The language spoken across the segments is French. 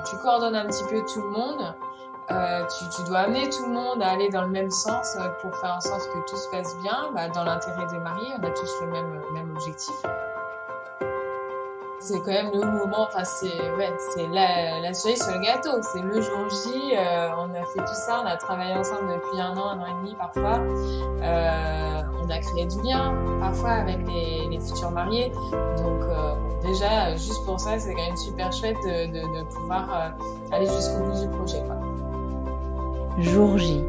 tu coordonnes un petit peu tout le monde. Tu dois amener tout le monde à aller dans le même sens pour faire en sorte que tout se passe bien, dans l'intérêt des mariés. On a tous le même objectif. C'est quand même le moment, enfin c'est la cerise sur le gâteau. C'est le jour J, on a fait tout ça, on a travaillé ensemble depuis 1 an et demi parfois. On a créé du lien parfois avec les futurs mariés. Donc déjà, juste pour ça, c'est quand même super chouette de pouvoir aller jusqu'au bout du projet, quoi. Jour J.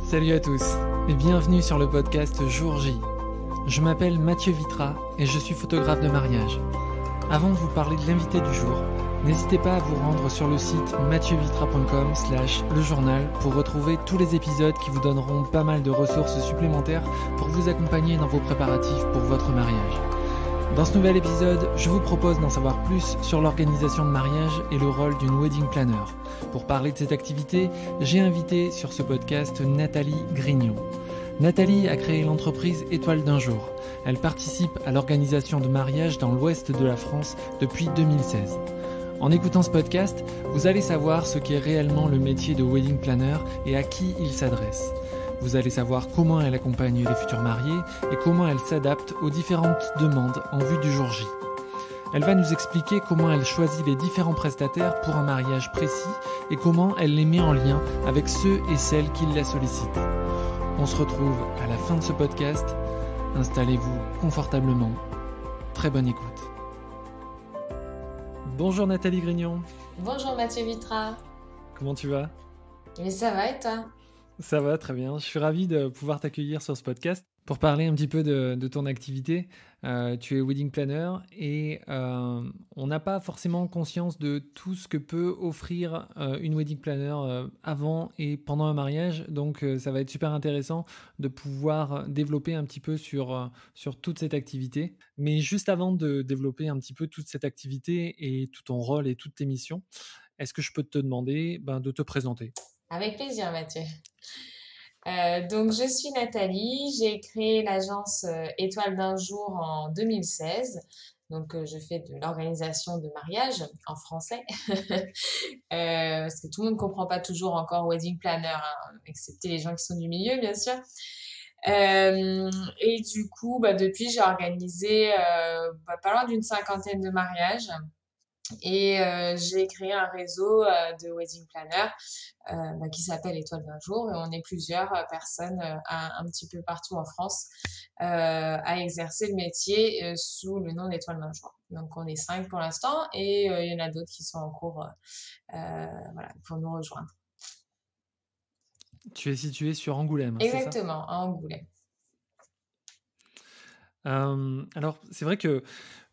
Salut à tous et bienvenue sur le podcast Jour J. Je m'appelle Mathieu Vitra et je suis photographe de mariage. Avant de vous parler de l'invité du jour, n'hésitez pas à vous rendre sur le site mathieuVitra.com/lejournal pour retrouver tous les épisodes qui vous donneront pas mal de ressources supplémentaires pour vous accompagner dans vos préparatifs pour votre mariage. Dans ce nouvel épisode, je vous propose d'en savoir plus sur l'organisation de mariage et le rôle d'une wedding planner. Pour parler de cette activité, j'ai invité sur ce podcast Nathalie Grignon. Nathalie a créé l'entreprise Étoile d'un jour. Elle participe à l'organisation de mariages dans l'ouest de la France depuis 2016. En écoutant ce podcast, vous allez savoir ce qu'est réellement le métier de wedding planner et à qui il s'adresse. Vous allez savoir comment elle accompagne les futurs mariés et comment elle s'adapte aux différentes demandes en vue du jour J. Elle va nous expliquer comment elle choisit les différents prestataires pour un mariage précis et comment elle les met en lien avec ceux et celles qui la sollicitent. On se retrouve à la fin de ce podcast. Installez-vous confortablement. Très bonne écoute. Bonjour Nathalie Grignon. Bonjour Mathieu Vitra. Comment tu vas ? Mais ça va et toi ? Ça va, très bien. Je suis ravi de pouvoir t'accueillir sur ce podcast pour parler un petit peu de ton activité. Tu es wedding planner et on n'a pas forcément conscience de tout ce que peut offrir une wedding planner avant et pendant un mariage. Donc ça va être super intéressant de pouvoir développer un petit peu sur toute cette activité. Mais juste avant de développer un petit peu toute cette activité et tout ton rôle et toutes tes missions, est-ce que je peux te demander de te présenter ? Avec plaisir Mathieu. Donc je suis Nathalie, j'ai créé l'agence Étoile d'un jour en 2016. Donc je fais de l'organisation de mariage en français parce que tout le monde ne comprend pas toujours encore wedding planner, hein, excepté les gens qui sont du milieu bien sûr. Et du coup depuis j'ai organisé pas loin d'une 50aine de mariages. Et j'ai créé un réseau de wedding planners qui s'appelle Étoile d'un jour et on est plusieurs personnes un petit peu partout en France à exercer le métier sous le nom d'Étoile d'un jour. Donc on est 5 pour l'instant et il y en a d'autres qui sont en cours pour nous rejoindre. Tu es située sur Angoulême, Exactement, à Angoulême. Alors c'est vrai que,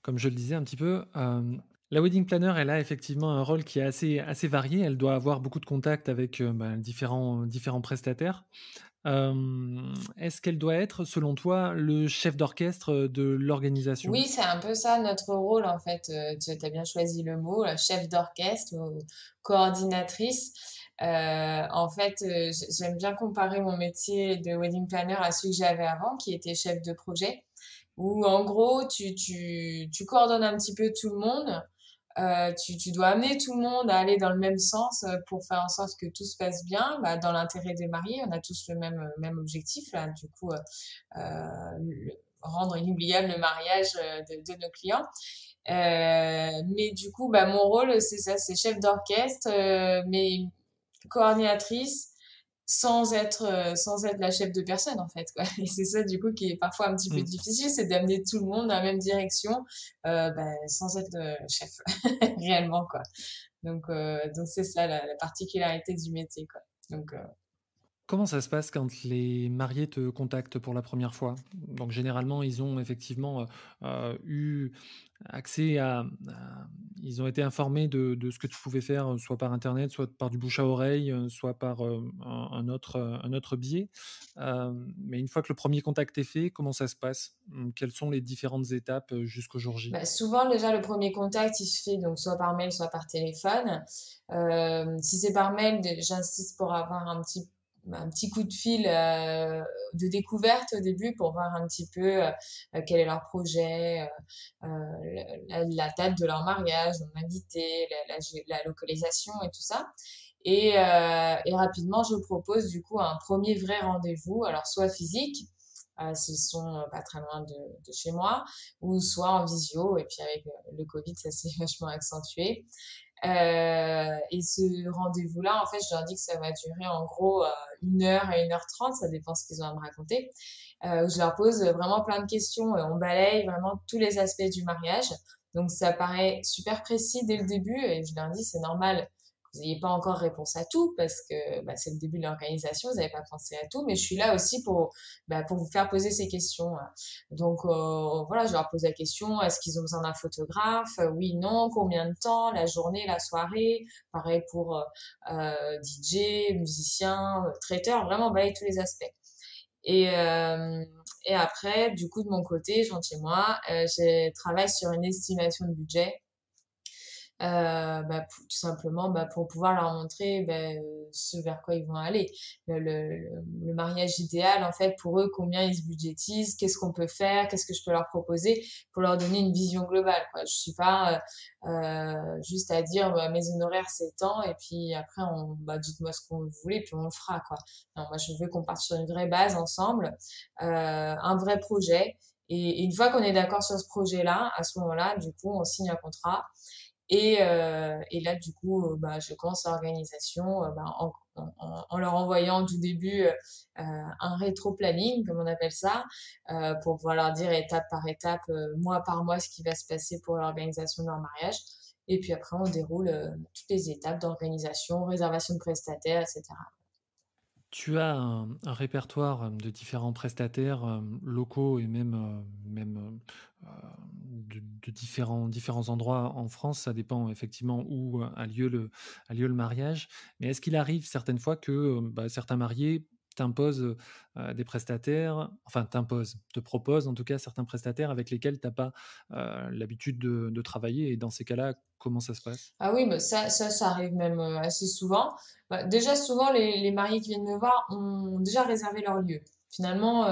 comme je le disais un petit peu, la wedding planner, elle a effectivement un rôle qui est assez varié. Elle doit avoir beaucoup de contacts avec différents prestataires. Est-ce qu'elle doit être, selon toi, le chef d'orchestre de l'organisation ? Oui, c'est un peu ça notre rôle en fait. Tu as bien choisi le mot, chef d'orchestre ou coordinatrice. En fait, j'aime bien comparer mon métier de wedding planner à celui que j'avais avant, qui était chef de projet, où en gros, tu coordonnes un petit peu tout le monde. Tu dois amener tout le monde à aller dans le même sens pour faire en sorte que tout se passe bien, dans l'intérêt des mariés. On a tous le même objectif, là, du coup, rendre inoubliable le mariage de nos clients. Mais du coup, mon rôle, c'est ça, c'est chef d'orchestre, mais coordinatrice sans être la chef de personne en fait quoi. Et c'est ça du coup qui est parfois un petit peu difficile, c'est d'amener tout le monde dans la même direction sans être chef réellement quoi. Donc c'est ça la particularité du métier quoi. Donc Comment ça se passe quand les mariés te contactent pour la première fois ? Donc généralement, ils ont effectivement eu accès ils ont été informés de ce que tu pouvais faire, soit par internet, soit par du bouche à oreille, soit par un autre biais. Mais une fois que le premier contact est fait, comment ça se passe ? Quelles sont les différentes étapes jusqu'au jour J ? souvent déjà le premier contact il se fait donc soit par mail soit par téléphone. Si c'est par mail, j'insiste pour avoir un petit un petit coup de fil de découverte au début pour voir un petit peu quel est leur projet, la date de leur mariage, mon invité, la localisation et tout ça. Et rapidement, je propose du coup un premier vrai rendez-vous, alors soit physique, s'ils sont pas très loin de chez moi, ou soit en visio. Et puis avec le Covid, ça s'est vachement accentué. Et ce rendez-vous-là, en fait, je leur dis que ça va durer en gros 1 heure à 1h30, ça dépend ce qu'ils ont à me raconter. Où je leur pose vraiment plein de questions. On balaye vraiment tous les aspects du mariage. Donc ça paraît super précis dès le début et je leur dis c'est normal que vous n'ayez pas encore réponse à tout parce que bah, c'est le début de l'organisation, vous n'avez pas pensé à tout, mais je suis là aussi pour vous faire poser ces questions. Donc voilà, je leur pose la question, est-ce qu'ils ont besoin d'un photographe? Oui, non, combien de temps? La journée, la soirée? Pareil pour DJ, musicien, traiteur, vraiment balayer tous les aspects. Et, euh, et après, du coup, de mon côté, je rentre chez moi, je travaille sur une estimation de budget tout simplement pour pouvoir leur montrer ce vers quoi ils vont aller. Le mariage idéal, en fait, pour eux, combien ils se budgétisent, qu'est-ce qu'on peut faire, qu'est-ce que je peux leur proposer pour leur donner une vision globale, quoi. Je suis pas juste à dire mes honoraires c'est tant et puis après dites-moi ce qu'on vous voulez puis on le fera, quoi. Non, moi je veux qu'on parte sur une vraie base ensemble, un vrai projet. Et une fois qu'on est d'accord sur ce projet-là, à ce moment-là, du coup, on signe un contrat. Et là, du coup, je commence l'organisation en leur envoyant du début un rétro-planning, comme on appelle ça, pour pouvoir leur dire étape par étape, mois par mois, ce qui va se passer pour l'organisation de leur mariage. Et puis après, on déroule toutes les étapes d'organisation, réservation de prestataires, etc. Tu as un répertoire de différents prestataires locaux et de différents endroits en France. Ça dépend effectivement où a lieu le mariage. Mais est-ce qu'il arrive certaines fois que certains mariés t'imposent des prestataires, enfin te proposent en tout cas certains prestataires avec lesquels tu n'as pas l'habitude de travailler? Et dans ces cas-là, comment ça se passe? Ah oui, ça arrive même assez souvent. Déjà, souvent, les mariés qui viennent me voir ont déjà réservé leur lieu. Finalement,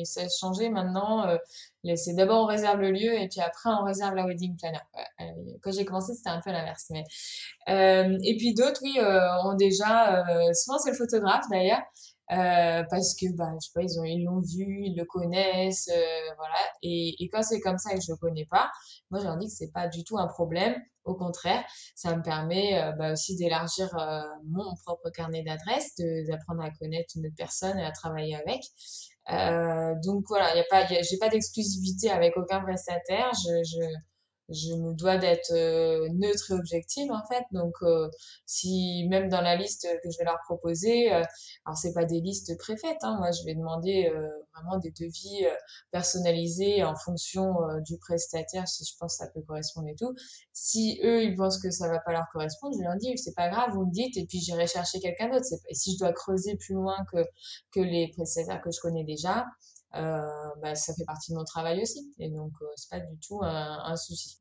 ça a changé maintenant. C'est d'abord on réserve le lieu et puis après on réserve la wedding planner. Ouais, quand j'ai commencé, c'était un peu l'inverse. Et puis d'autres, oui, ont déjà. Souvent, c'est le photographe d'ailleurs. Parce que je sais pas, ils l'ont vu, ils le connaissent, voilà. Et quand c'est comme ça et que je le connais pas, moi je leur dis que c'est pas du tout un problème. Au contraire, ça me permet aussi d'élargir mon propre carnet d'adresses, d'apprendre à connaître une autre personne et à travailler avec. Donc voilà, j'ai pas d'exclusivité avec aucun prestataire. Je me dois d'être neutre et objective en fait. Donc si même dans la liste que je vais leur proposer, alors c'est pas des listes préfaites, hein, moi je vais demander vraiment des devis personnalisés en fonction du prestataire si je pense que ça peut correspondre et tout. Si eux ils pensent que ça va pas leur correspondre, je leur dis c'est pas grave, vous me dites et puis j'irai chercher quelqu'un d'autre. Et si je dois creuser plus loin que les prestataires que je connais déjà, ça fait partie de mon travail aussi. Et donc, c'est pas du tout un souci.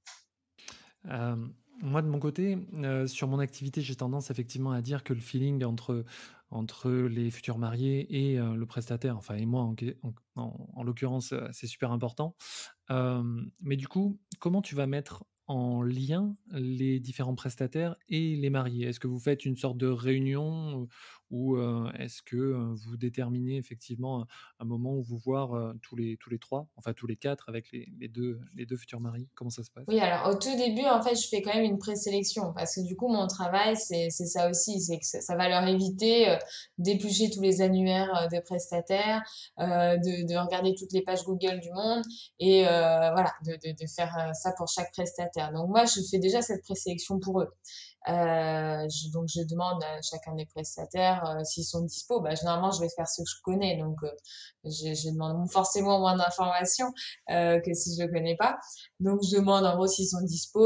Euh, Moi, de mon côté, sur mon activité, j'ai tendance effectivement à dire que le feeling entre les futurs mariés et le prestataire, enfin, et moi en l'occurrence, c'est super important. Mais du coup, comment tu vas mettre en lien les différents prestataires et les mariés? Est-ce que vous faites une sorte de réunion ou est-ce que vous déterminez effectivement un moment où vous voir tous les trois, enfin tous les quatre avec les deux futurs maris? Comment ça se passe? Oui, alors au tout début, en fait, je fais quand même une présélection parce que du coup, mon travail, c'est ça aussi, c'est que ça va leur éviter d'éplucher tous les annuaires des prestataires, de regarder toutes les pages Google du monde et voilà, de faire ça pour chaque prestataire. Donc moi, je fais déjà cette présélection pour eux. Donc je demande à chacun des prestataires s'ils sont dispo. Généralement, je vais faire ceux que je connais, donc je demande forcément moins d'informations que si je le connais pas. Donc, je demande en gros s'ils sont dispo,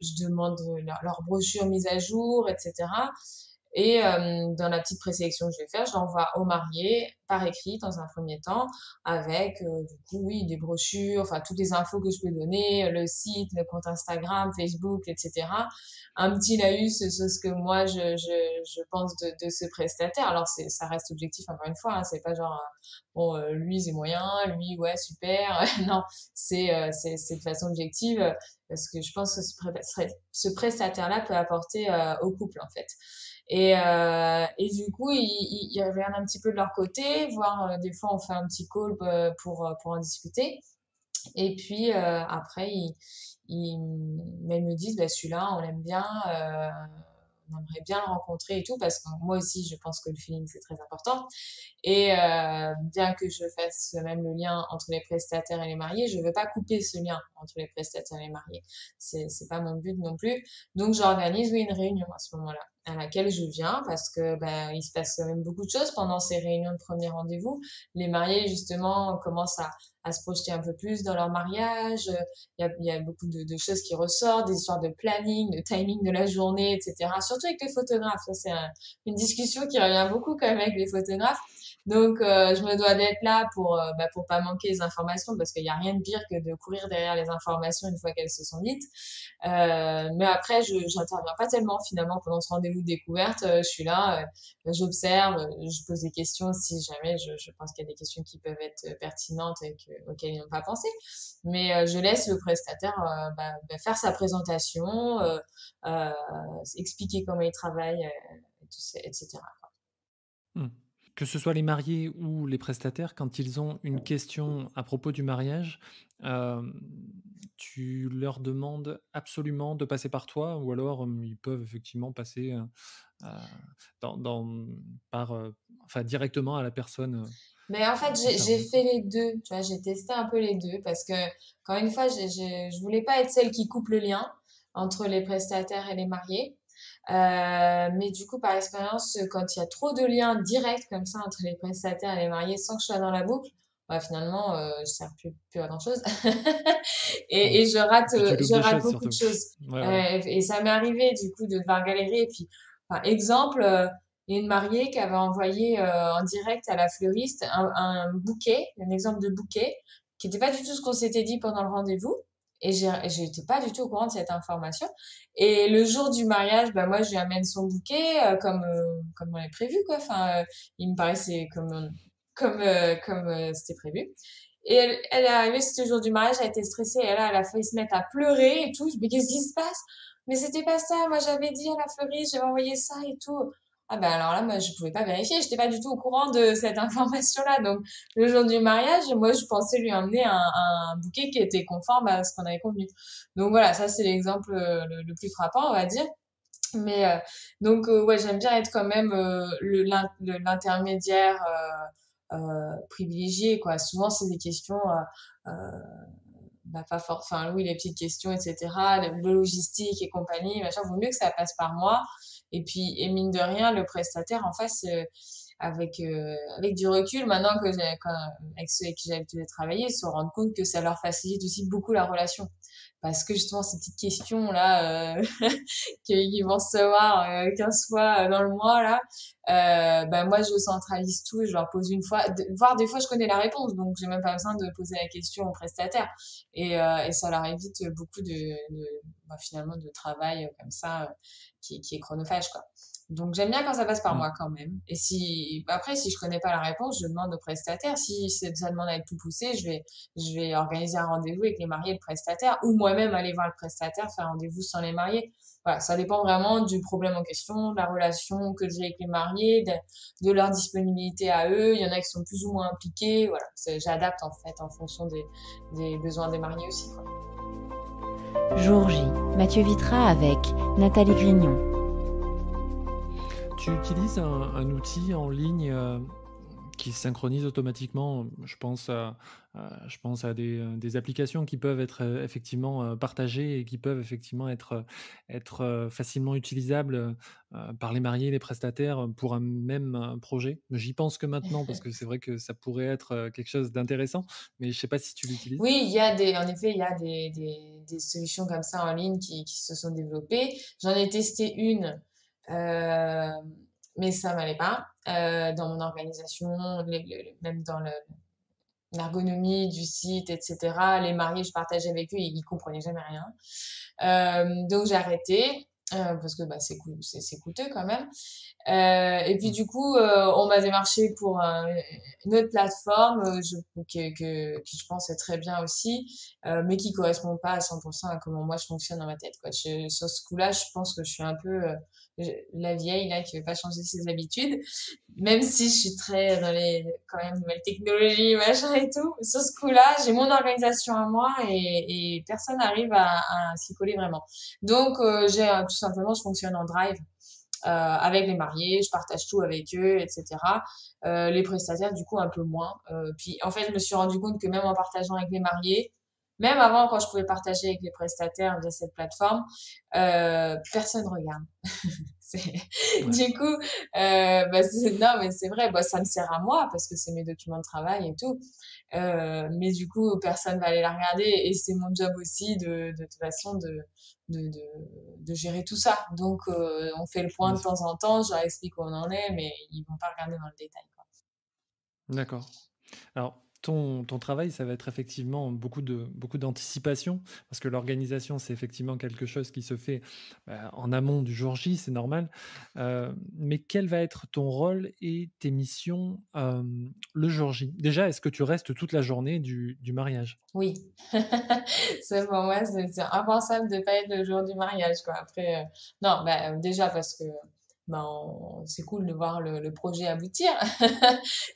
je demande leur brochure mise à jour, etc. Et dans la petite présélection que je vais faire, je l'envoie aux mariés par écrit dans un premier temps, avec du coup, oui, des brochures, enfin toutes les infos que je peux donner, le site, le compte Instagram, Facebook, etc. Un petit laïus sur ce que moi je pense de ce prestataire. Alors ça reste objectif encore une fois, hein, c'est pas genre bon lui c'est moyen, lui ouais super. Non, c'est de façon objective parce que je pense que ce prestataire-là peut apporter au couple en fait. Et du coup, ils regardent un petit peu de leur côté, voire des fois on fait un petit call pour en discuter. Et puis après, mais ils me disent, bah, celui-là, on l'aime bien, on aimerait bien le rencontrer et tout, parce que moi aussi, je pense que le feeling, c'est très important. Et bien que je fasse même le lien entre les prestataires et les mariés, je veux pas couper ce lien entre les prestataires et les mariés. C'est pas mon but non plus. Donc j'organise oui une réunion à ce moment-là, à laquelle je viens parce que ben il se passe quand même beaucoup de choses pendant ces réunions de premier rendez-vous. Les mariés justement commencent à se projeter un peu plus dans leur mariage. Il y a beaucoup de choses qui ressortent, des histoires de planning, de timing de la journée, etc. Surtout avec les photographes. Ça, c'est une discussion qui revient beaucoup quand même avec les photographes. Donc, je me dois d'être là pour pas manquer les informations parce qu'il y a rien de pire que de courir derrière les informations une fois qu'elles se sont dites. Mais après, j'interviens pas tellement finalement pendant ce rendez-vous de découverte. Je suis là, j'observe, je pose des questions si jamais je pense qu'il y a des questions qui peuvent être pertinentes et auxquelles ils n'ont pas pensé. Mais je laisse le prestataire faire sa présentation, euh, expliquer comment il travaille, etc. Hmm. Que ce soit les mariés ou les prestataires, quand ils ont une question à propos du mariage, euh, tu leur demandes absolument de passer par toi ou alors ils peuvent effectivement passer euh, dans, dans- enfin, directement à la personne Mais en fait, j'ai concernée, quoi. fait les deux, tu vois, j'ai testé un peu les deux parce que, encore une fois, je voulais pas être celle qui coupe le lien entre les prestataires et les mariés. Mais du coup, par expérience, quand il y a trop de liens directs comme ça entre les prestataires et les mariés sans que je sois dans la boucle, bah, finalement, je sers plus à grand-chose. Hmm. Et Et puis tu loupes je des rate choses beaucoup de surtout. choses. Ouais, ouais. Et ça m'est arrivé, du coup, de devoir galérer. Et puis, par exemple, il y a une mariée qui avait envoyé en direct à la fleuriste un bouquet, un exemple de bouquet, qui n'était pas du tout ce qu'on s'était dit pendant le rendez-vous. Et j'étais pas du tout au courant de cette information. Et le jour du mariage, bah moi, je lui amène son bouquet comme on l'avait prévu, quoi. Enfin, il me paraissait comme c'était prévu. Et elle est arrivée, c'était le jour du mariage, elle était stressée, et là, elle a failli se mettre à pleurer et tout. Je me dis, mais qu'est-ce qui se passe? Mais c'était pas ça, moi j'avais dit à la fleuriste, j'avais envoyé ça et tout. Ah ben alors là, moi je pouvais pas vérifier, j'étais pas du tout au courant de cette information-là. Donc le jour du mariage, moi je pensais lui emmener un bouquet qui était conforme à ce qu'on avait convenu. Donc voilà, ça c'est l'exemple le plus frappant, on va dire. Mais donc ouais, j'aime bien être quand même l'intermédiaire privilégié quoi. Souvent c'est des questions pas fort, enfin oui les petites questions etc. Le logistique et compagnie, machin. Vaut mieux que ça passe par moi. Et puis et mine de rien le prestataire en face avec du recul maintenant avec ceux avec qui j'ai l'habitude de travailler, ils se rendent compte que ça leur facilite aussi beaucoup la relation. Parce que justement ces petites questions là qu'ils vont recevoir 15 fois dans le mois là, moi je centralise tout, je leur pose une fois, voire des fois je connais la réponse, donc j'ai même pas besoin de poser la question au prestataire. Et ça leur évite beaucoup finalement de travail comme ça qui est chronophage quoi. Donc j'aime bien quand ça passe par Hmm. moi quand même. Et si après si je connais pas la réponse, je demande au prestataire. Si ça demande à être plus poussé, je vais organiser un rendez-vous avec les mariés et le prestataire, ou moi-même aller voir le prestataire, faire un rendez-vous sans les mariés. Voilà, ça dépend vraiment du problème en question, de la relation que j'ai avec les mariés, de leur disponibilité à eux. Il y en a qui sont plus ou moins impliqués. Voilà, j'adapte en fait en fonction des besoins des mariés aussi, quoi. Jour J, Mathieu Vitra avec Nathalie Grignon. Tu utilises un outil en ligne qui synchronise automatiquement. Je pense à des applications qui peuvent être effectivement partagées et qui peuvent effectivement être facilement utilisables par les mariés et les prestataires pour un même projet. J'y pense que maintenant parce que c'est vrai que ça pourrait être quelque chose d'intéressant, mais je ne sais pas si tu l'utilises. Oui, en effet, il y a des solutions comme ça en ligne qui se sont développées. J'en ai testé une Euh, mais ça m'allait pas dans mon organisation, même dans l'ergonomie du site, etc. Les mariés, je partageais avec eux, ils comprenaient jamais rien. Donc j'ai arrêté parce que bah, c'est coûteux quand même. Et puis du coup, on m'a démarché pour une autre plateforme que je pense est très bien aussi, mais qui correspond pas à 100% à comment moi je fonctionne dans ma tête, quoi. Sur ce coup-là, je pense que je suis un peu la vieille là qui veut pas changer ses habitudes, même si je suis très dans les quand même nouvelles technologies, machin et tout. Sur ce coup-là, j'ai mon organisation à moi et personne n'arrive à s'y coller vraiment. Donc tout simplement, je fonctionne en drive avec les mariés, je partage tout avec eux, etc. Les prestataires, du coup, un peu moins. Puis, en fait, je me suis rendu compte que même en partageant avec les mariés, même avant, quand je pouvais partager avec les prestataires via cette plateforme, personne regarde. C'est- Ouais. Du coup, non, mais c'est vrai, bah, ça me sert à moi parce que c'est mes documents de travail et tout. Mais du coup, personne va aller la regarder et c'est mon job aussi de toute façon de, de, de gérer tout ça. Donc, on fait le point Bien de sûr. temps en temps, je leur explique où on en est, mais ils vont pas regarder dans le détail, quoi. D'accord. Alors, ton travail, ça va être effectivement beaucoup d'anticipation, parce que l'organisation, c'est effectivement quelque chose qui se fait en amont du jour J, c'est normal. Mais quel va être ton rôle et tes missions le jour J? Déjà, est-ce que tu restes toute la journée du mariage? Oui. C'est pour moi, c'est impensable de pas être le jour du mariage, quoi. Après, non, bah, déjà parce que bah, c'est cool de voir le projet aboutir.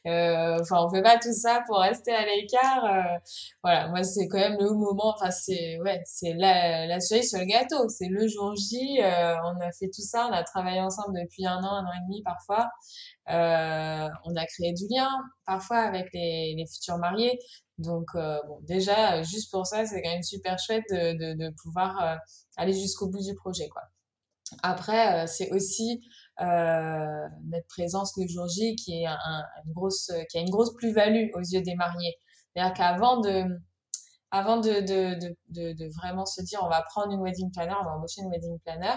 Enfin, on fait pas tout ça pour rester à l'écart. Voilà, moi, c'est quand même le moment. Enfin, c'est la cerise sur le gâteau. C'est le jour J. On a fait tout ça. On a travaillé ensemble depuis un an et demi parfois. On a créé du lien parfois avec les futurs mariés. Donc, bon, déjà, juste pour ça, c'est quand même super chouette de pouvoir aller jusqu'au bout du projet, quoi. Après, c'est aussi notre présence le jour J qui a une grosse plus-value aux yeux des mariés. C'est-à-dire avant de vraiment se dire on va prendre une wedding planner, on va embaucher une wedding planner,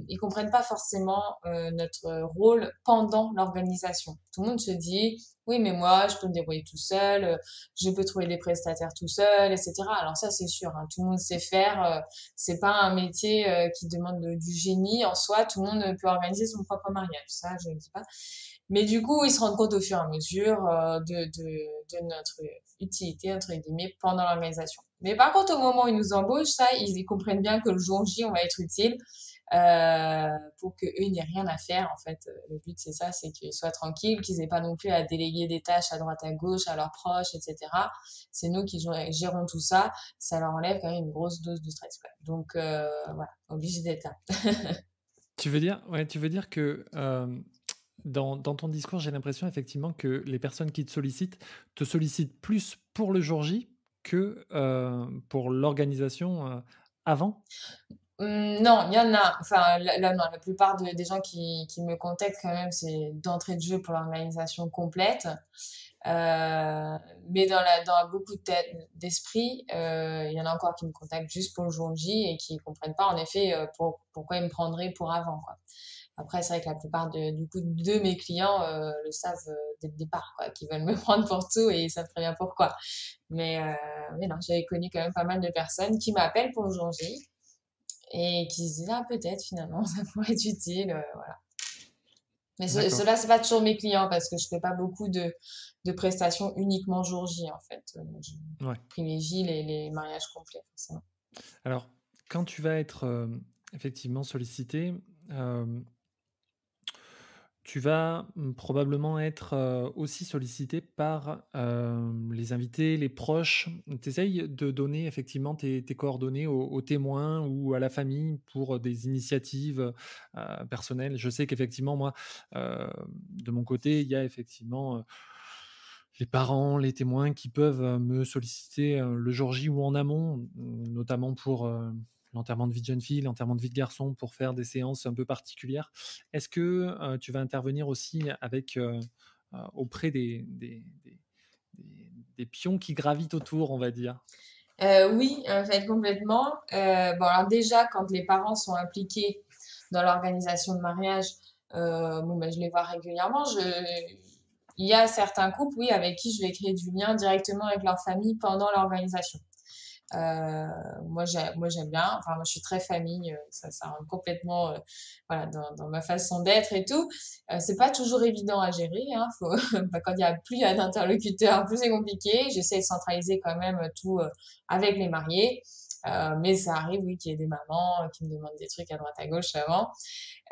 ils comprennent pas forcément notre rôle pendant l'organisation. Tout le monde se dit oui mais moi je peux me débrouiller tout seul, je peux trouver des prestataires tout seul, etc. Alors ça c'est sûr, hein, tout le monde sait faire, c'est pas un métier qui demande du génie en soi, tout le monde peut organiser son propre mariage, ça je ne dis pas. Mais du coup, ils se rendent compte au fur et à mesure de notre utilité, entre guillemets, pendant l'organisation. Mais par contre, au moment où ils nous embauchent, ça, ils comprennent bien que le jour J, on va être utile pour que eux ils n'aient rien à faire. En fait, le but, c'est ça, c'est qu'ils soient tranquilles, qu'ils n'aient pas non plus à déléguer des tâches à droite à gauche, à leurs proches, etc. C'est nous qui gérons tout ça. Ça leur enlève quand même une grosse dose de stress, quoi. Donc, voilà, obligé d'être là. Tu veux dire que dans ton discours, j'ai l'impression effectivement que les personnes qui te sollicitent plus pour le jour J que pour l'organisation avant? Non, il y en a. Enfin, non, la plupart des gens qui me contactent quand même, c'est d'entrée de jeu pour l'organisation complète. Mais dans beaucoup de têtes d'esprit, il y en a encore qui me contactent juste pour le jour J et qui comprennent pas en effet pourquoi ils me prendraient pour avant, quoi. Après, c'est vrai que la plupart du coup de mes clients le savent dès le départ, quoi, qu'ils veulent me prendre pour tout et ils savent très bien pourquoi. Mais non, j'avais connu quand même pas mal de personnes qui m'appellent pour le jour J et qui se disent ah peut-être finalement ça pourrait être utile, voilà. Mais D'accord. cela c'est pas toujours mes clients parce que je fais pas beaucoup de prestations uniquement jour J en fait. Je Ouais. privilégie les mariages complets forcément. Alors, quand tu vas être effectivement sollicité, euh, tu vas probablement être aussi sollicité par les invités, les proches. Tu essayes de donner effectivement tes coordonnées aux témoins ou à la famille pour des initiatives personnelles. Je sais qu'effectivement, moi, de mon côté, il y a effectivement les parents, les témoins qui peuvent me solliciter le jour J ou en amont, notamment pour l'enterrement de vie de jeune fille, l'enterrement de vie de garçon, pour faire des séances un peu particulières. Est-ce que tu vas intervenir aussi avec, auprès des pions qui gravitent autour, on va dire? Oui, en fait, complètement. Bon, alors déjà, quand les parents sont impliqués dans l'organisation de mariage, bon, ben, je les vois régulièrement. Il y a certains couples, oui, avec qui je vais créer du lien directement avec leur famille pendant l'organisation. Euh, moi, j'aime bien. Enfin, moi, je suis très famille. Ça rentre complètement, voilà, dans ma façon d'être et tout. C'est pas toujours évident à gérer. Hein, bah, quand il y a plus il y a d'interlocuteurs, plus c'est compliqué. J'essaie de centraliser quand même tout avec les mariés. Mais ça arrive, oui, qu'il y ait des mamans qui me demandent des trucs à droite à gauche avant.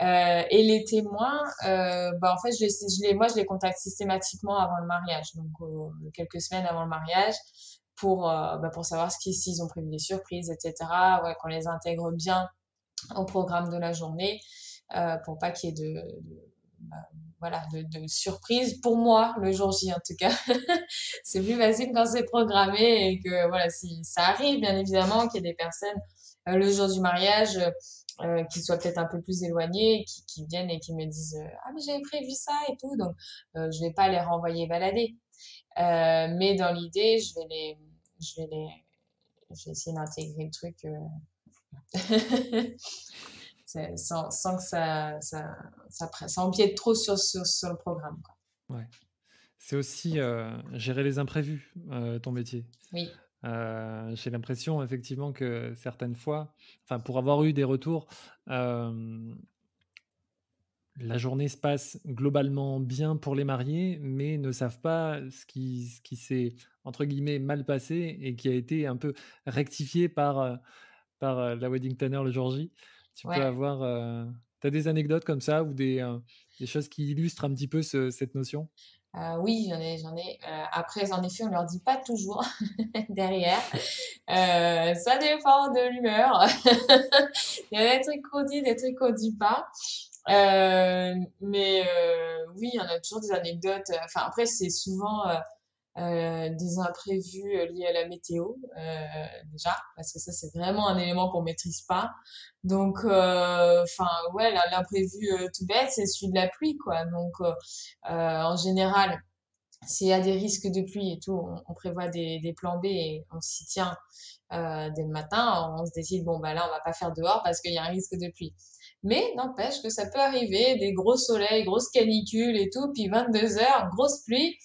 Et les témoins, bah en fait, moi, je les contacte systématiquement avant le mariage, donc quelques semaines avant le mariage, pour savoir s'ils ont prévu des surprises, etc. Ouais, qu'on les intègre bien au programme de la journée, pour pas qu'il y ait bah, voilà, de surprises. Pour moi, le jour J, en tout cas, c'est plus facile quand c'est programmé et que, voilà, si ça arrive, bien évidemment, qu'il y ait des personnes, le jour du mariage, qui soient peut-être un peu plus éloignées, qui viennent et qui me disent, ah, mais j'avais prévu ça et tout, donc, je vais pas les renvoyer balader. Mais dans l'idée, je vais les, je vais essayer d'intégrer le truc, sans que ça empiète trop sur le programme, quoi. Ouais. C'est aussi gérer les imprévus, ton métier. Oui, J'ai l'impression effectivement que certaines fois, enfin pour avoir eu des retours, euh, la journée se passe globalement bien pour les mariés, mais ne savent pas ce qui s'est entre guillemets mal passé et qui a été un peu rectifié par la wedding planner le jour J. Tu peux ouais. avoir, t'as des anecdotes comme ça ou des choses qui illustrent un petit peu cette notion? Oui, j'en ai. Après, en effet, on leur dit pas toujours derrière. Ça dépend de l'humeur. Il y a des trucs qu'on dit, des trucs qu'on dit pas. Mais oui, il y en a toujours des anecdotes. Enfin, après, c'est souvent des imprévus liés à la météo, déjà, parce que ça, c'est vraiment un élément qu'on maîtrise pas. Donc, enfin, ouais, l'imprévu tout bête, c'est celui de la pluie, quoi. Donc, en général, s'il y a des risques de pluie et tout, on prévoit des plans B et on s'y tient dès le matin. On se décide, bon, bah là, on va pas faire dehors parce qu'il y a un risque de pluie. Mais n'empêche que ça peut arriver, des gros soleils, grosses canicules et tout, puis 22 heures, grosse pluie.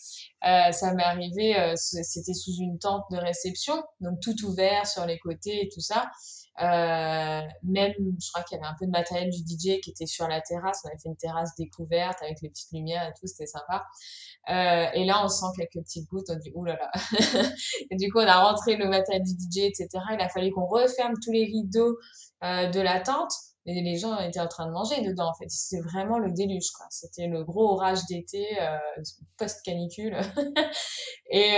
Ça m'est arrivé, c'était sous une tente de réception, donc tout ouvert sur les côtés et tout ça. Même, je crois qu'il y avait un peu de matériel du DJ qui était sur la terrasse. On avait fait une terrasse découverte avec les petites lumières et tout, c'était sympa. Et là, on sent quelques petites gouttes, on dit, ouh là là. Et du coup, on a rentré le matériel du DJ, etc. Il a fallu qu'on referme tous les rideaux de la tente. Et les gens étaient en train de manger dedans, en fait. C'était vraiment le déluge, quoi. C'était le gros orage d'été, post-canicule. Et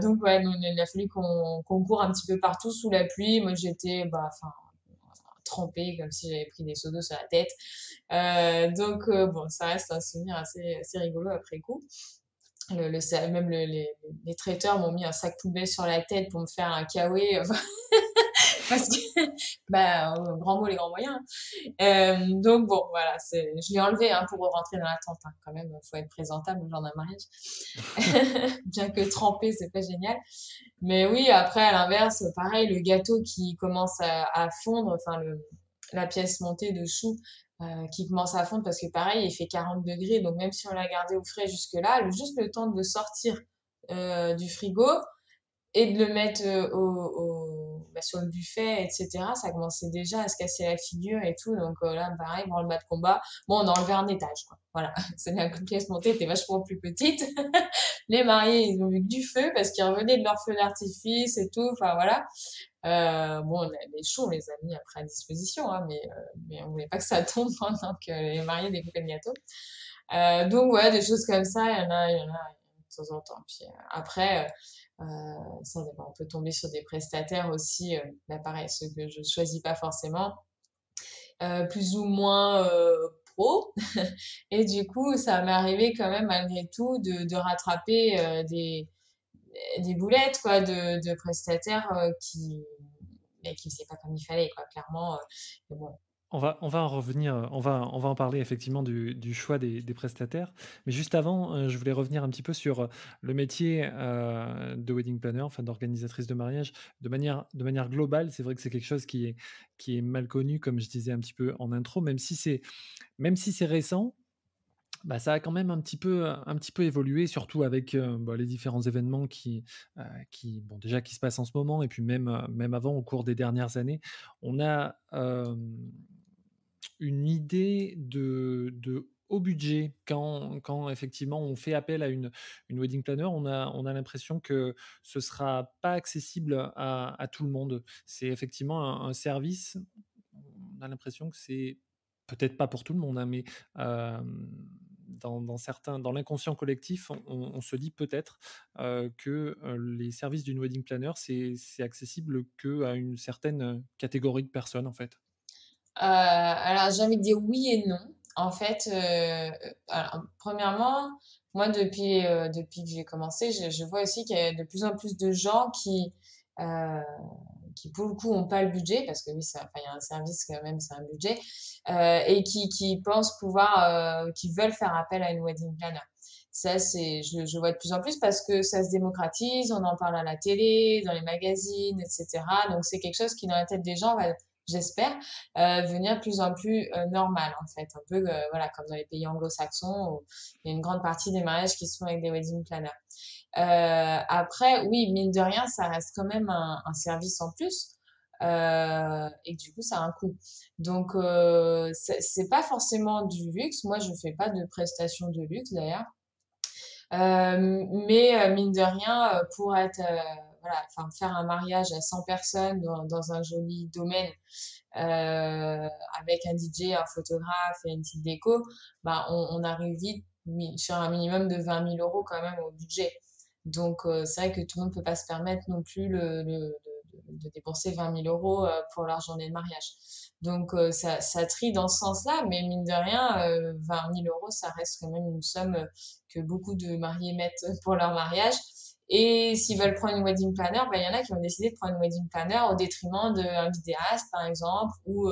donc, ouais, nous, il a fallu qu'on court un petit peu partout sous la pluie. Moi, j'étais, bah, enfin, trempée, comme si j'avais pris des seaux d'eau sur la tête. Donc, bon, ça reste un souvenir assez rigolo après coup. Même les traiteurs m'ont mis un sac poubelle sur la tête pour me faire un kawaii. Parce que, bah, grand mot, les grands moyens. Donc bon, voilà, je l'ai enlevé hein, pour rentrer dans la tente. Hein, quand même, faut être présentable le jour d'un mariage. Bien que trempé, c'est pas génial. Mais oui, après, à l'inverse, pareil, le gâteau qui commence à fondre, enfin, la pièce montée de choux qui commence à fondre parce que pareil, il fait 40 degrés. Donc même si on l'a gardé au frais jusque-là, juste le temps de le sortir du frigo, et de le mettre bah, sur le buffet, etc. Ça commençait déjà à se casser la figure et tout. Donc là, pareil, dans le bas de combat, bon, on a enlevé un étage, quoi. Voilà, c'est la pièce montée était vachement plus petite. Les mariés, ils ont vu que du feu parce qu'ils revenaient de leur feu d'artifice et tout. Enfin voilà. Bon, les choux, on les a mis après à disposition, hein, mais on voulait pas que ça tombe pendant que les mariés découpaient le gâteau. Donc ouais, des choses comme ça, il y en a de temps en temps. Puis après, ça dépend. On peut tomber sur des prestataires aussi, là pareil, ceux que je choisis pas forcément, plus ou moins pro. Et du coup, ça m'est arrivé quand même malgré tout de rattraper des boulettes quoi, de prestataires qui faisaient pas comme il fallait, quoi, clairement. Mais bon, on va en revenir, on va en parler effectivement du choix des prestataires. Mais juste avant, je voulais revenir un petit peu sur le métier de wedding planner, enfin d'organisatrice de mariage, de manière globale. C'est vrai que c'est quelque chose qui est mal connu, comme je disais un petit peu en intro, même si c'est récent. Bah, ça a quand même un petit peu évolué, surtout avec bah, les différents événements bon, déjà qui se passent en ce moment, et puis même avant, au cours des dernières années, on a une idée de haut budget quand effectivement on fait appel à une wedding planner. On a l'impression que ce sera pas accessible à tout le monde. C'est effectivement un service. On a l'impression que c'est peut-être pas pour tout le monde, hein, mais dans l'inconscient collectif, on se dit peut-être que les services d'une wedding planner, c'est accessible qu'à une certaine catégorie de personnes, en fait. Alors, j'ai envie de dire oui et non. En fait, alors, premièrement, moi, depuis que j'ai commencé, je vois aussi qu'il y a de plus en plus de gens euh, qui pour le coup, ont pas le budget, parce que oui, enfin, il y a un service quand même, c'est un budget, et qui pensent pouvoir, qui veulent faire appel à une wedding planner. Ça, je vois de plus en plus parce que ça se démocratise, on en parle à la télé, dans les magazines, etc. Donc, c'est quelque chose qui, dans la tête des gens, va, j'espère, devenir de plus en plus normal, en fait. Un peu, voilà, comme dans les pays anglo-saxons, où il y a une grande partie des mariages qui se font avec des wedding planners. Après, oui, mine de rien, ça reste quand même un service en plus. Et du coup, ça a un coût. Donc, c'est pas forcément du luxe. Moi, je fais pas de prestations de luxe d'ailleurs. Mais mine de rien, pour être, voilà, enfin, faire un mariage à 100 personnes dans un joli domaine, avec un DJ, un photographe et une petite déco, bah, on arrive vite sur un minimum de 20 000 euros quand même au budget. Donc, c'est vrai que tout le monde peut pas se permettre non plus de débourser 20 000 euros pour leur journée de mariage. Donc, ça trie dans ce sens-là, mais mine de rien, 20 000 euros, ça reste quand même une somme que beaucoup de mariés mettent pour leur mariage. Et s'ils veulent prendre une wedding planner, ben, il y en a qui ont décidé de prendre une wedding planner au détriment d'un vidéaste, par exemple, ou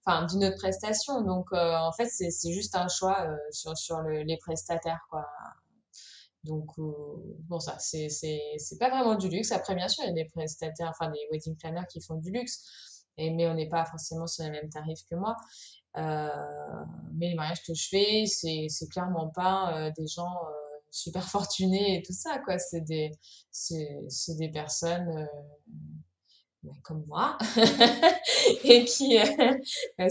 enfin d'une autre prestation. Donc, en fait, c'est juste un choix sur les prestataires, quoi. Donc, bon, ça, c'est pas vraiment du luxe. Après, bien sûr, il y a des prestataires, enfin des wedding planners qui font du luxe, mais on n'est pas forcément sur les mêmes tarifs que moi. Euh, mais les mariages que je fais, c'est clairement pas des gens super fortunés et tout ça, quoi. C'est des personnes comme moi et qui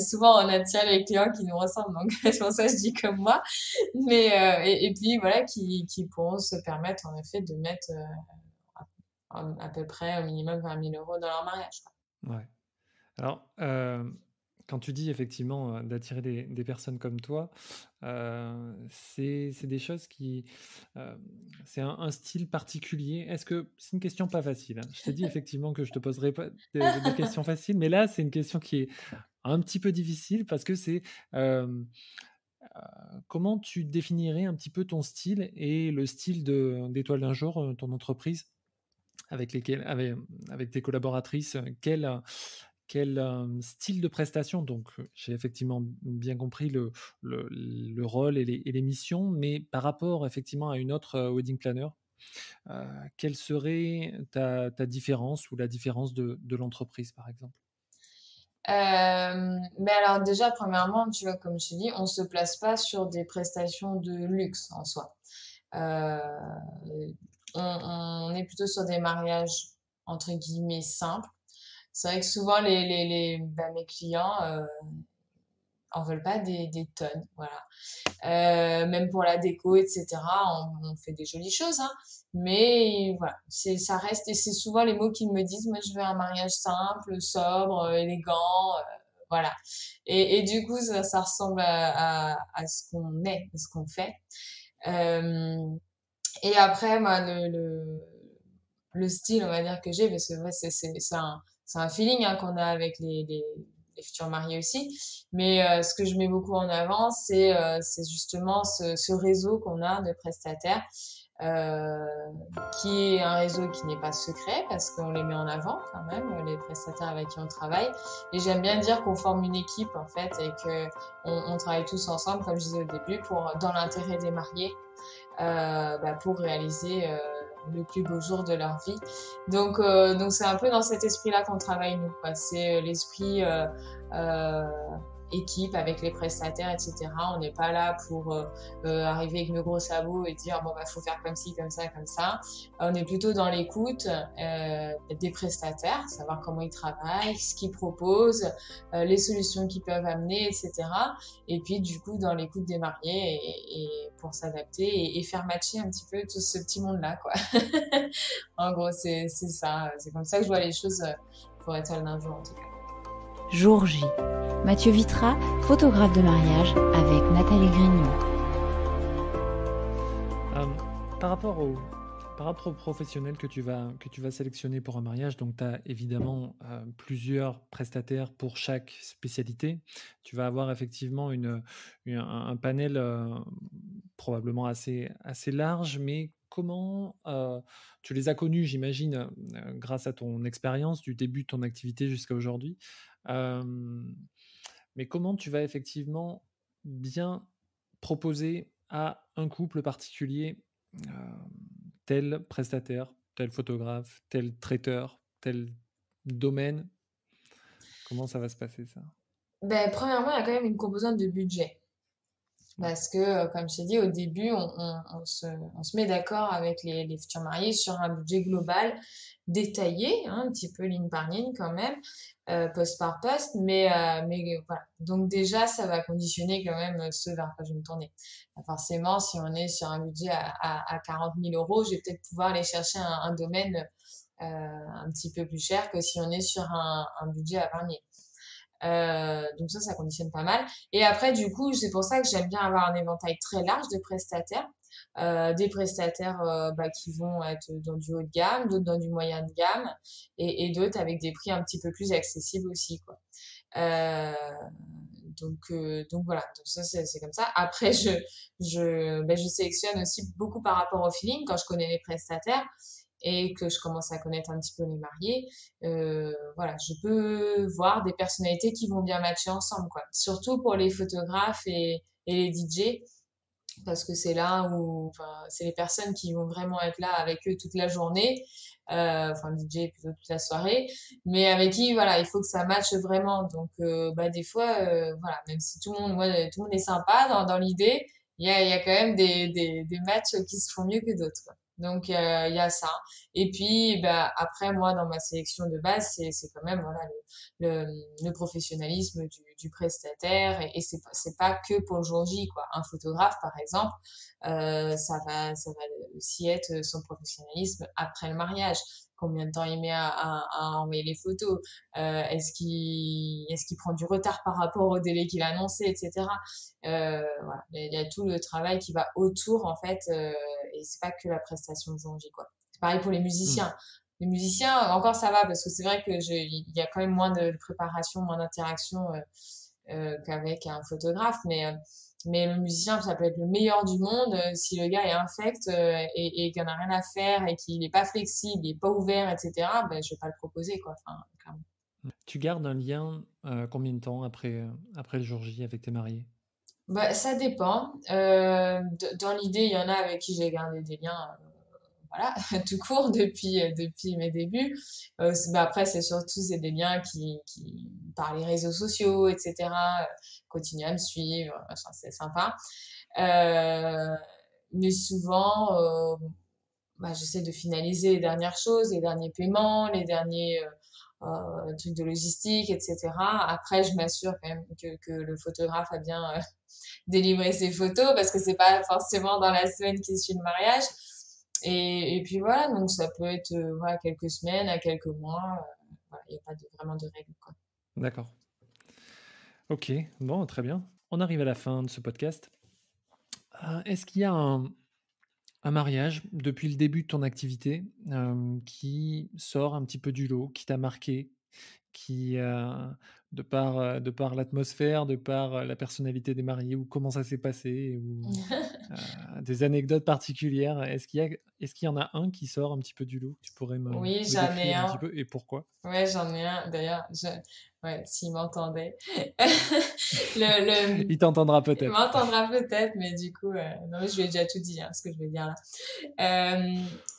souvent on attire les clients qui nous ressemblent, donc c'est pour ça que je dis comme moi. Mais et puis voilà, qui pourront se permettre en effet de mettre à peu près au minimum 20 000 euros dans leur mariage, quoi. Ouais. Alors, quand tu dis effectivement d'attirer des personnes comme toi, c'est des choses euh, c'est un style particulier. Est-ce que c'est une question pas facile, hein. Je t'ai dit effectivement que je te poserais pas des questions faciles, mais là, c'est une question qui est un petit peu difficile parce que c'est euh, comment tu définirais un petit peu ton style et le style d'Étoile d'un jour, ton entreprise avec tes collaboratrices, quel style de prestation? Donc, j'ai effectivement bien compris le rôle et les missions, mais par rapport effectivement à une autre wedding planner, quelle serait ta différence ou la différence de l'entreprise, par exemple? Mais alors déjà, premièrement, tu vois, comme je t'ai dit, on se place pas sur des prestations de luxe en soi. Euh, on est plutôt sur des mariages entre guillemets simples. C'est vrai que souvent mes clients en veulent pas des tonnes, voilà. Même pour la déco, etc. On fait des jolies choses, hein. Mais voilà, ça reste, et c'est souvent les mots qu'ils me disent. Moi, je veux un mariage simple, sobre, élégant, voilà. Et du coup, ça ressemble à ce qu'on est, à ce qu'on fait. Euh, et après, moi, le style, on va dire que j'ai, parce que ouais, c'est un feeling hein, qu'on a avec les futurs mariés aussi. Mais ce que je mets beaucoup en avant, c'est justement ce réseau qu'on a de prestataires euh, qui est un réseau qui n'est pas secret parce qu'on les met en avant quand même, les prestataires avec qui on travaille. Et j'aime bien dire qu'on forme une équipe en fait et que on travaille tous ensemble, comme je disais au début, dans l'intérêt des mariés, pour réaliser le plus beau jour de leur vie. Donc c'est un peu dans cet esprit-là qu'on travaille nous, quoi. C'est l'esprit euh, équipe avec les prestataires, etc. On n'est pas là pour arriver avec nos gros sabots et dire bon bah faut faire comme ci, comme ça, comme ça. On est plutôt dans l'écoute des prestataires, savoir comment ils travaillent, ce qu'ils proposent, les solutions qu'ils peuvent amener, etc. Et puis du coup dans l'écoute des mariés et pour s'adapter et faire matcher un petit peu tout ce petit monde-là, quoi. En gros, c'est ça. C'est comme ça que je vois les choses pour étoile d'un jour, en tout cas. Jour J. Mathieu Vitra, photographe de mariage avec Nathalie Grignon. Par rapport aux professionnels que tu vas sélectionner pour un mariage, donc tu as évidemment plusieurs prestataires pour chaque spécialité. Tu vas avoir effectivement un panel probablement assez large, mais comment tu les as connus, j'imagine, grâce à ton expérience du début de ton activité jusqu'à aujourd'hui. Mais comment tu vas effectivement bien proposer à un couple particulier tel prestataire, tel photographe, tel traiteur, tel domaine? Comment ça va se passer ça? Ben, premièrement, il y a quand même une composante de budget. Ouais. Parce que, comme je t'ai dit, au début, on se met d'accord avec les futurs mariés sur un budget global détaillé, hein, un petit peu ligne par ligne quand même, poste par poste, mais voilà. Donc déjà, ça va conditionner quand même ce vers quoi je vais me tourner. Forcément, si on est sur un budget à 40 000 euros, je vais peut-être pouvoir aller chercher un domaine un petit peu plus cher que si on est sur un budget à 20 000. Donc ça conditionne pas mal. Et après, du coup, c'est pour ça que j'aime bien avoir un éventail très large de prestataires. Des prestataires qui vont être dans du haut de gamme, d'autres dans du moyen de gamme, et d'autres avec des prix un petit peu plus accessibles aussi, quoi. Euh, donc voilà, donc ça c'est comme ça. Après, je sélectionne aussi beaucoup par rapport au feeling quand je connais les prestataires et que je commence à connaître un petit peu les mariés, voilà, je peux voir des personnalités qui vont bien matcher ensemble, quoi. Surtout pour les photographes et les DJ, parce que c'est là où, enfin, c'est les personnes qui vont vraiment être là avec eux toute la journée, enfin, le DJ plutôt toute la soirée, mais avec qui, voilà, il faut que ça matche vraiment. Donc, des fois, voilà, même si tout le monde, tout le monde est sympa dans l'idée, il y a quand même des matchs qui se font mieux que d'autres, quoi. Donc, il y a ça. Et puis, après, moi, dans ma sélection de base, c'est quand même, voilà, le professionnalisme du prestataire et c'est pas que pour le jour J, quoi. Un photographe, par exemple, ça va aussi être son professionnalisme après le mariage. Combien de temps il met à envoyer les photos? Est-ce qu'il prend du retard par rapport au délai qu'il a annoncé, etc. Voilà. Il y a tout le travail qui va autour, en fait, et c'est pas que la prestation de jour J, quoi. C'est pareil pour les Hmm. musiciens. Les musiciens, encore ça va parce que c'est vrai que il y a quand même moins de préparation, moins d'interaction qu'avec un photographe, mais le musicien, ça peut être le meilleur du monde si le gars est infect et qu'il en a rien à faire et qu'il n'est pas flexible, il n'est pas ouvert, etc. Ben, je vais pas le proposer, quoi. Enfin, clairement. Tu gardes un lien combien de temps après le jour J avec tes mariés? Bah, ça dépend. Dans l'idée, il y en a avec qui j'ai gardé des liens voilà, tout court depuis mes débuts. Après, c'est des liens par les réseaux sociaux, etc., continuent à me suivre, machin, c'est sympa. Euh, mais souvent, j'essaie de finaliser les dernières choses, les derniers paiements, les derniers trucs de logistique, etc. Après, je m'assure quand même que le photographe a bien délivrer ses photos parce que c'est pas forcément dans la semaine qui suit le mariage. Et puis voilà, donc ça peut être voilà, quelques semaines à quelques mois. Voilà, il n'y a pas vraiment de règles, quoi. D'accord. Ok, bon, très bien. On arrive à la fin de ce podcast. Est-ce qu'il y a un mariage depuis le début de ton activité qui sort un petit peu du lot, qui t'a marqué, qui de par l'atmosphère, de par la personnalité des mariés, ou comment ça s'est passé, ou des anecdotes particulières. Est-ce qu'il y en a un qui sort un petit peu du lot, que tu pourrais Oui, me j'en ai décrire un petit un. peu, et pourquoi? Ouais, j'en ai un. D'ailleurs, ouais, s'il m'entendait. Il t'entendra Il peut-être. m'entendra peut-être, mais du coup, non, mais je lui ai déjà tout dit, hein, ce que je vais dire là.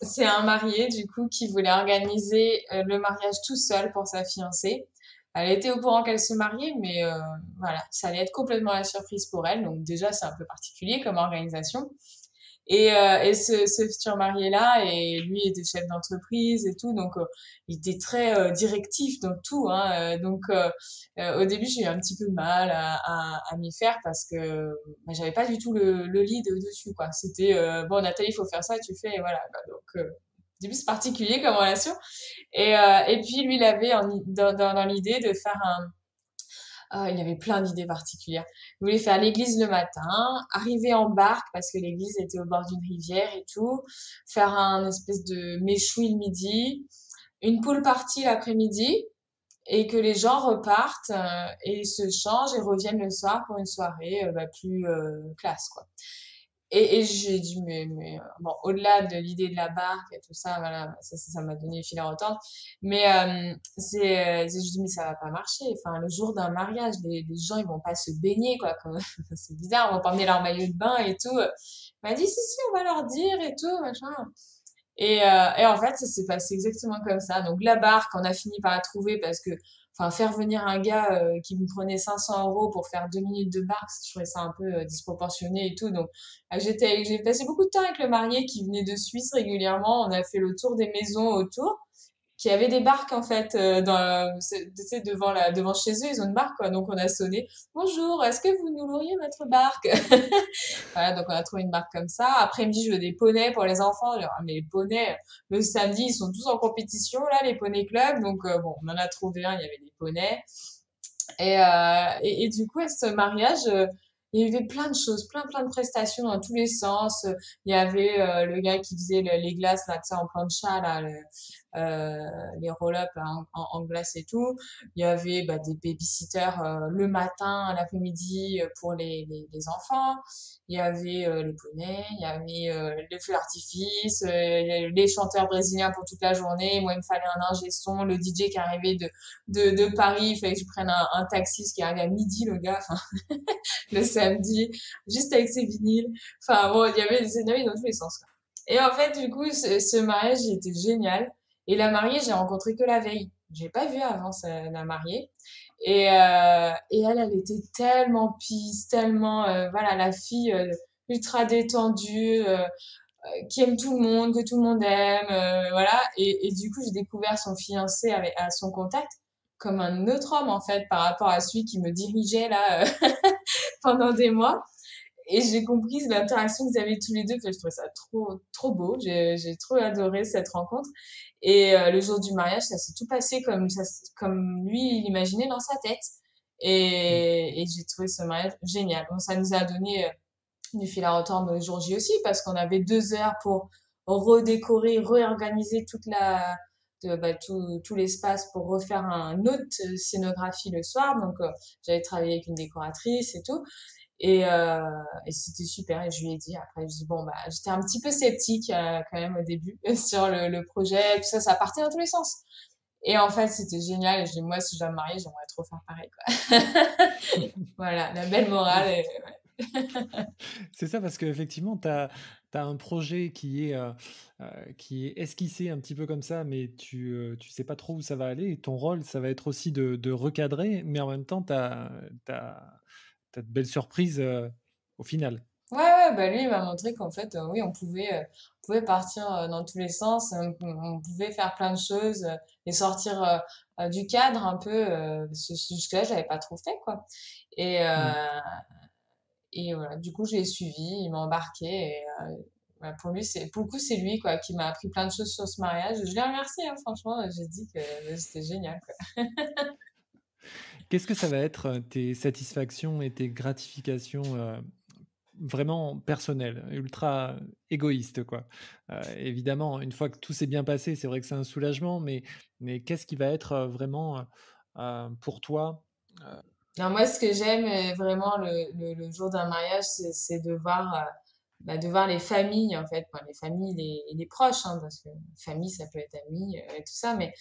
C'est un marié, du coup, qui voulait organiser le mariage tout seul pour sa fiancée. Elle était au courant qu'elle se mariait, mais voilà, ça allait être complètement la surprise pour elle. Donc déjà, c'est un peu particulier comme organisation. Et ce futur marié-là, et lui était chef d'entreprise et tout, donc il était très directif dans tout, hein. Au début, j'ai eu un petit peu de mal à m'y faire parce que bah, j'avais pas du tout le lead dessus, quoi. C'était bon, Nathalie, il faut faire ça, tu fais, et voilà. Bah, au début, c'est particulier comme relation. Et puis lui, il avait dans l'idée de faire il avait plein d'idées particulières. Il voulait faire l'église le matin, arriver en barque parce que l'église était au bord d'une rivière et tout, faire un espèce de méchoui le midi, une pool party l'après-midi et que les gens repartent et se changent et reviennent le soir pour une soirée bah, plus classe, quoi. Et j'ai dit, bon, au-delà de l'idée de la barque et tout ça, voilà, ça m'a donné le fil à retordre. Mais je dis, mais ça va pas marcher. Enfin, le jour d'un mariage, les gens, ils vont pas se baigner, quoi. C'est bizarre, ils vont pas emmener leur maillot de bain et tout. Il m'a dit, si, on va leur dire et tout, machin. Et en fait, ça s'est passé exactement comme ça. Donc la barque, on a fini par la trouver parce que, enfin, faire venir un gars qui me prenait 500 euros pour faire 2 minutes de barque, je trouvais ça un peu disproportionné et tout. Donc j'ai passé beaucoup de temps avec le marié qui venait de Suisse régulièrement. On a fait le tour des maisons autour qui avaient des barques en fait tu sais, devant chez eux, ils ont une barque quoi. Donc on a sonné. Bonjour, est-ce que vous nous loueriez votre barque? Voilà, donc on a trouvé une barque comme ça. Après-midi, je veux des poneys pour les enfants. Genre, ah, mais les poneys, le samedi, ils sont tous en compétition, là, les poney club. Donc, bon, on en a trouvé un, il y avait des poneys. Et du coup, à ce mariage, il y avait plein de choses, plein de prestations dans tous les sens. Il y avait le gars qui faisait les glaces, là, tu sais, en plancha, là, les roll-up là, en glace et tout. Il y avait bah, des babysitters le matin, l'après-midi pour les enfants. Il y avait les poneys, il y avait les feux d'artifice, les chanteurs brésiliens pour toute la journée. Moi, il me fallait un ingé son, le DJ qui arrivait de Paris, il fallait que je prenne un taxi, ce qui arrivait à midi, le gars, enfin, le samedi, juste avec ses vinyles. Enfin, bon, il y avait des énergies dans tous les sens, quoi. Et en fait, du coup, ce mariage, il était génial. Et la mariée, j'ai rencontré que la veille. J'ai pas vu avant la mariée. Et elle était tellement peace, tellement, voilà, la fille ultra détendue, qui aime tout le monde, que tout le monde aime, voilà. Et du coup, j'ai découvert son fiancé à son contact comme un autre homme, en fait, par rapport à celui qui me dirigeait, là, pendant des mois. Et j'ai compris l'interaction qu'ils avaient tous les deux. Enfin, je trouvais ça trop beau. J'ai trop adoré cette rencontre. Et le jour du mariage, ça s'est tout passé comme lui, il imaginait dans sa tête. Et j'ai trouvé ce mariage génial. Bon, ça nous a donné du fil à retordre le jour J aussi, parce qu'on avait 2 heures pour redécorer, réorganiser bah, tout l'espace pour refaire une autre scénographie le soir. Donc, j'avais travaillé avec une décoratrice et tout. Et c'était super. Et je lui ai dit, après, je dis, bon, bah, j'étais un petit peu sceptique quand même au début sur le projet, tout ça, ça partait dans tous les sens. Et en fait, c'était génial. Et je dis, moi, si je dois me marier, j'aimerais trop faire pareil, quoi. Voilà, la belle morale. C'est ça, parce qu'effectivement, tu as un projet qui est esquissé un petit peu comme ça, mais tu sais pas trop où ça va aller. Et ton rôle, ça va être aussi de recadrer, mais en même temps, tu as de belles surprises au final. Ouais, bah lui, il m'a montré qu'en fait, oui, on pouvait partir dans tous les sens, on pouvait faire plein de choses et sortir du cadre un peu, parce que jusque-là, j'avais pas trop fait, quoi. Et, Mm. et voilà, du coup, je l'ai suivi, il m'a embarqué et voilà, pour le coup, c'est lui, quoi, qui m'a appris plein de choses sur ce mariage. Je l'ai remercié, hein, franchement, j'ai dit que c'était génial, quoi. Qu'est-ce que ça va être tes satisfactions et tes gratifications vraiment personnelles, ultra égoïstes, quoi. Évidemment, une fois que tout s'est bien passé, c'est vrai que c'est un soulagement, mais qu'est-ce qui va être vraiment pour toi Non, moi, ce que j'aime vraiment le jour d'un mariage, c'est de voir les familles, en fait, enfin, les familles, les proches, hein, parce que famille, ça peut être amis et tout ça, mais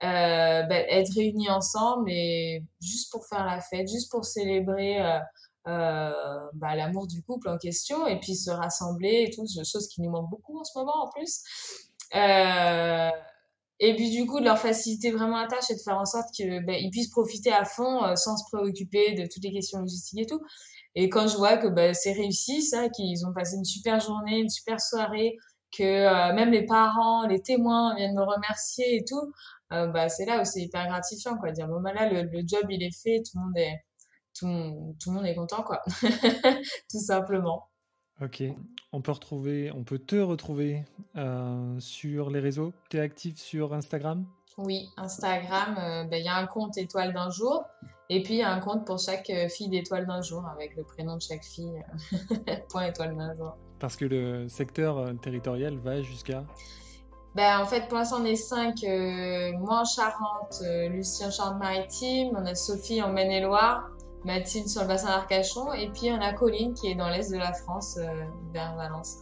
être réunis ensemble et juste pour faire la fête, juste pour célébrer l'amour du couple en question et puis se rassembler et tout, chose qui nous manque beaucoup en ce moment en plus. Euh, et puis du coup, de leur faciliter vraiment la tâche et de faire en sorte que ils puissent profiter à fond sans se préoccuper de toutes les questions logistiques et tout. Et quand je vois que c'est réussi, ça, qu'ils ont passé une super journée, une super soirée, que même les parents, les témoins viennent me remercier et tout, c'est là où c'est hyper gratifiant, quoi. Dire bon bah là le job il est fait, tout le monde est content, quoi. Tout simplement. Ok. On peut te retrouver sur les réseaux. Tu es actif sur Instagram? Oui, Instagram, il y a un compte étoile d'un jour et puis il y a un compte pour chaque fille d'étoile d'un jour avec le prénom de chaque fille, point étoile d'un jour. Parce que le secteur territorial va jusqu'à... En fait, pour l'instant, on est 5. Moi en Charente, Lucie en Charente-Maritime, on a Sophie en Maine-et-Loire, Mathilde sur le bassin d'Arcachon et puis on a Colline qui est dans l'est de la France, vers Valence.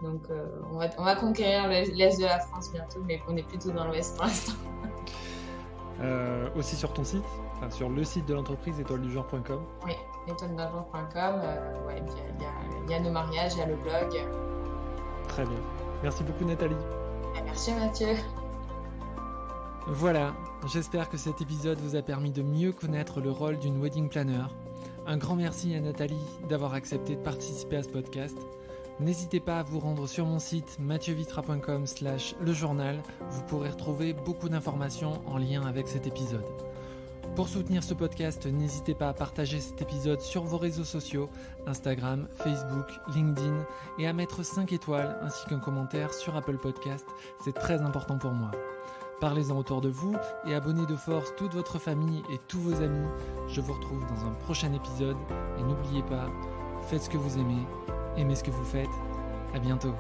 Donc on va conquérir l'est de la France bientôt, mais on est plutôt dans l'ouest pour l'instant. Aussi sur ton site, enfin sur le site de l'entreprise étoiledugenre.com. Oui, étoiledugenre.com, il y a nos mariages, il y a le blog. Très bien. Merci beaucoup Nathalie. Merci Mathieu. Voilà, j'espère que cet épisode vous a permis de mieux connaître le rôle d'une wedding planner. Un grand merci à Nathalie d'avoir accepté de participer à ce podcast. N'hésitez pas à vous rendre sur mon site mathieuvitra.com/lejournal. Vous pourrez retrouver beaucoup d'informations en lien avec cet épisode. Pour soutenir ce podcast, n'hésitez pas à partager cet épisode sur vos réseaux sociaux, Instagram, Facebook, LinkedIn, et à mettre 5 étoiles ainsi qu'un commentaire sur Apple Podcast. C'est très important pour moi. Parlez-en autour de vous et abonnez de force toute votre famille et tous vos amis. Je vous retrouve dans un prochain épisode et n'oubliez pas, faites ce que vous aimez, aimez ce que vous faites. À bientôt.